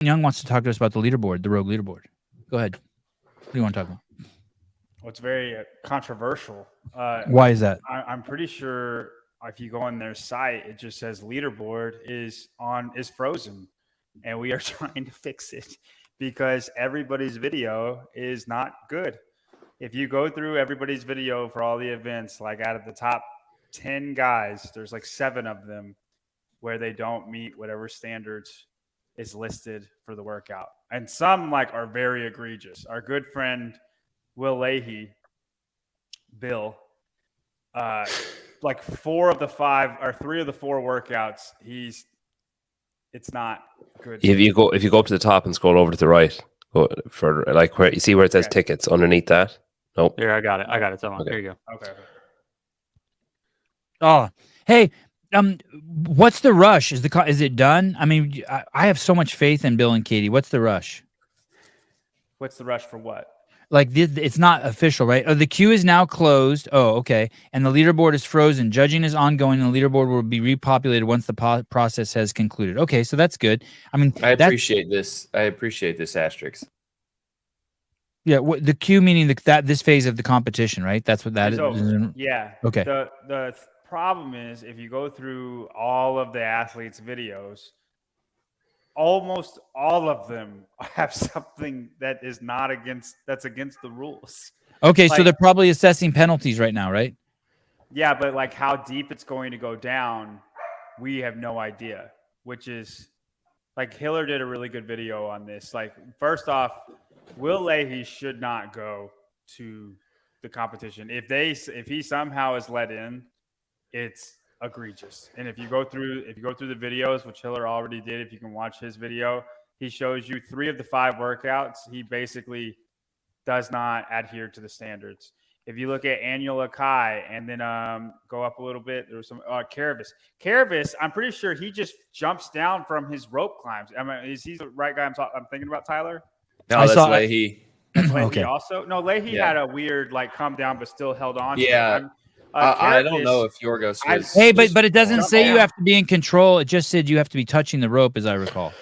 Young wants to talk to us about the leaderboard, the Rogue leaderboard. Go ahead. What do you want to talk about? Well, it's very controversial. Why is that? I'm pretty sure if you go on their site, it just says leaderboard is frozen, and we are trying to fix it because everybody's video is not good. If you go through everybody's video for all the events, like out of the top 10 guys, there's like 7 of them where they don't meet whatever standards is listed for the workout. And some like are very egregious. Our good friend Will Leahy, Bill, like 3 of the 4 workouts, it's not good. If you go up to the top and scroll over to the right, go further, like where you see where it says tickets underneath that. Nope. Here, I got it. Someone. Okay. Here you go. Okay. Oh, hey, what's the rush? Is it done? I mean, I have so much faith in Bill and Katie. What's the rush? What's the rush for what? Like it's not official, right? Oh, the queue is now closed. Oh, okay. And the leaderboard is frozen. Judging is ongoing, and the leaderboard will be repopulated once the process has concluded. Okay, so that's good. I mean, I appreciate this. I appreciate this asterisk. Yeah, the queue meaning this phase of the competition, right? That's what that is. Yeah. Okay. The problem is if you go through all of the athletes' videos, almost all of them have something that's against the rules. Okay, so they're probably assessing penalties right now, right? Yeah, but like how deep it's going to go down, we have no idea. Which is like Hiller did a really good video on this. Like, first off, Will Leahy should not go to the competition. If he somehow is let in, it's egregious. And if you go through the videos, which Hiller already did, if you can watch his video, he shows you 3 of the 5 workouts. He basically does not adhere to the standards. If you look at Annual Kai and then go up a little bit, there was some Caravis, I'm pretty sure he just jumps down from his rope climbs. I mean, is he the right guy I'm thinking about, Tyler? No, that's Leahy. That's Leahy also? No, Leahy had a weird come down but still held on. Yeah. I don't know if Yorgos was. Hey, but it doesn't say you have to be in control. It just said you have to be touching the rope, as I recall.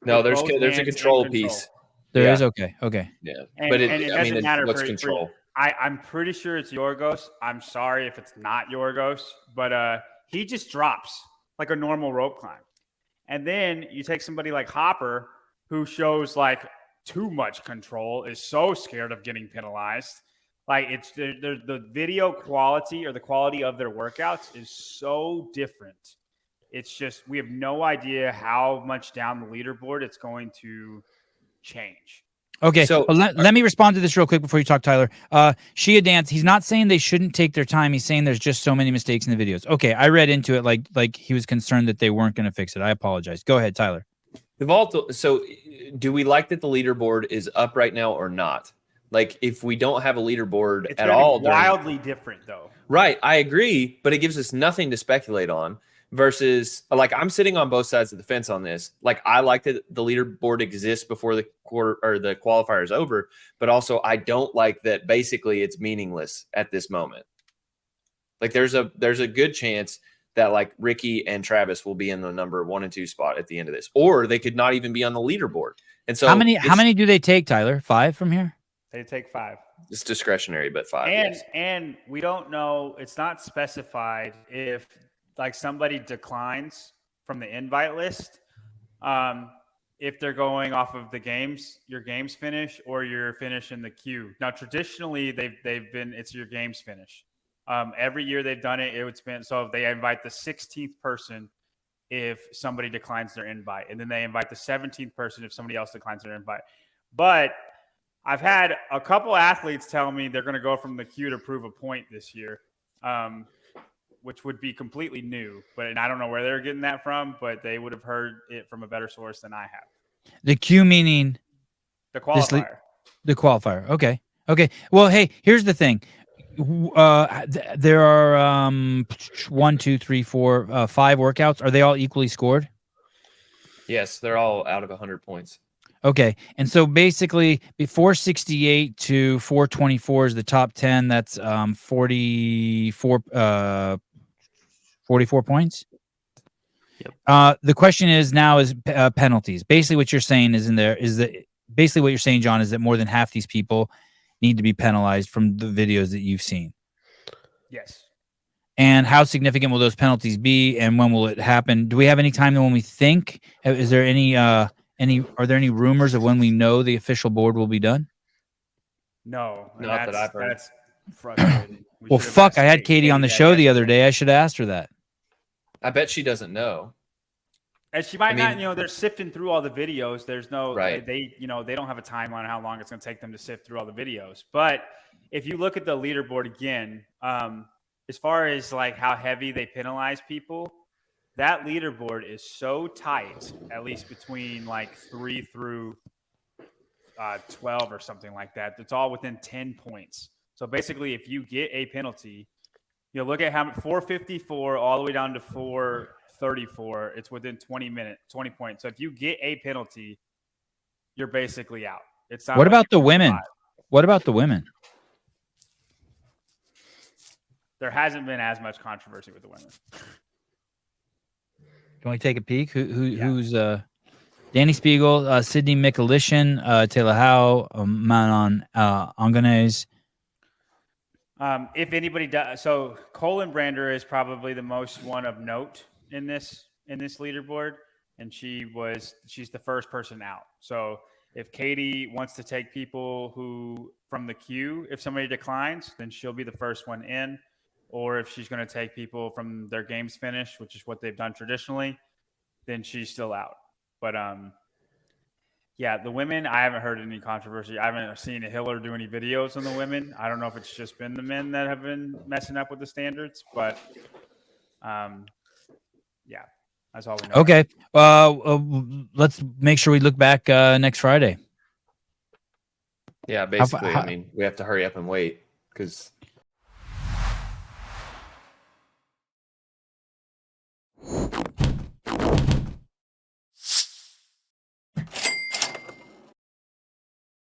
No, there's a control piece. There is? Okay. Yeah. But it doesn't matter. What's control? I'm pretty sure it's Yorgos. I'm sorry if it's not Yorgos, but he just drops like a normal rope climb. And then you take somebody like Hopper, who shows like too much control, is so scared of getting penalized. Like it's the video quality or the quality of their workouts is so different. It's just we have no idea how much down the leaderboard it's going to change. Okay, so let me respond to this real quick before you talk, Tyler. Shia Dance, he's not saying they shouldn't take their time. He's saying there's just so many mistakes in the videos. Okay, I read into it like he was concerned that they weren't going to fix it. I apologize. Go ahead, Tyler. So do we like that the leaderboard is up right now or not? Like if we don't have a leaderboard at all. It's wildly different though. Right, I agree, but it gives us nothing to speculate on. Versus, like, I'm sitting on both sides of the fence on this. Like, I like that the leaderboard exists before the quarter or the qualifier is over, but also I don't like that basically it's meaningless at this moment. Like, there's a good chance that like Ricky and Travis will be in the number 1 and 2 spot at the end of this, or they could not even be on the leaderboard. And so, how many do they take, Tyler? 5 from here? They take 5. It's discretionary, but 5. And we don't know. It's not specified if. Like somebody declines from the invite list, if they're going off of your games finish or your finish in the queue. Now, traditionally, it's your games finish. Every year they've done it. It's been so they invite the 16th person if somebody declines their invite, and then they invite the 17th person if somebody else declines their invite. But I've had a couple athletes tell me they're going to go from the queue to prove a point this year. Which would be completely new, and I don't know where they're getting that from, but they would have heard it from a better source than I have. The queue meaning the qualifier. The qualifier. Okay. Well, hey, here's the thing. There are 1, 2, 3, 4, 5 workouts. Are they all equally scored? Yes, they're all out of 100 points. Okay, and so basically, 468 to 424 is the top 10. That's 44 points. The question is penalties. Basically, what you're saying is basically what you're saying, John, is that more than half these people need to be penalized from the videos that you've seen. Yes. And how significant will those penalties be, and when will it happen? Do we have any time when we think? Is there are there any rumors of when we know the official board will be done? No, not that I've heard. That's frustrating. Well, fuck! I had Katie on the show the other day. I should have asked her that. I bet she doesn't know. And she might not, they're sifting through all the videos. There's no, right. They don't have a timeline on how long it's going to take them to sift through all the videos. But if you look at the leaderboard again, as far as like how heavy they penalize people, that leaderboard is so tight, at least between like 3 through 12 or something like that. It's all within 10 points. So basically, if you get a penalty, look at how 454 all the way down to 434. It's within 20 points. So if you get a penalty, you're basically out. It's not. What about the women? What about the women? There hasn't been as much controversy with the women. Can we take a peek? Who's Danny Spiegel, Sydney Mikulishin, Taylor Howe, Manon Anganez. If anybody does, so Colin Brander is probably the most one of note in this leaderboard, and she's the first person out. So if Katie wants to take people who from the queue, if somebody declines, then she'll be the first one in. Or if she's going to take people from their games finish, which is what they've done traditionally, then she's still out. But the women, I haven't heard any controversy. I haven't seen Hiller do any videos on the women. I don't know if it's just been the men that have been messing up with the standards, but that's all we know. Okay. Let's make sure we look back next Friday. Yeah, basically, we have to hurry up and wait because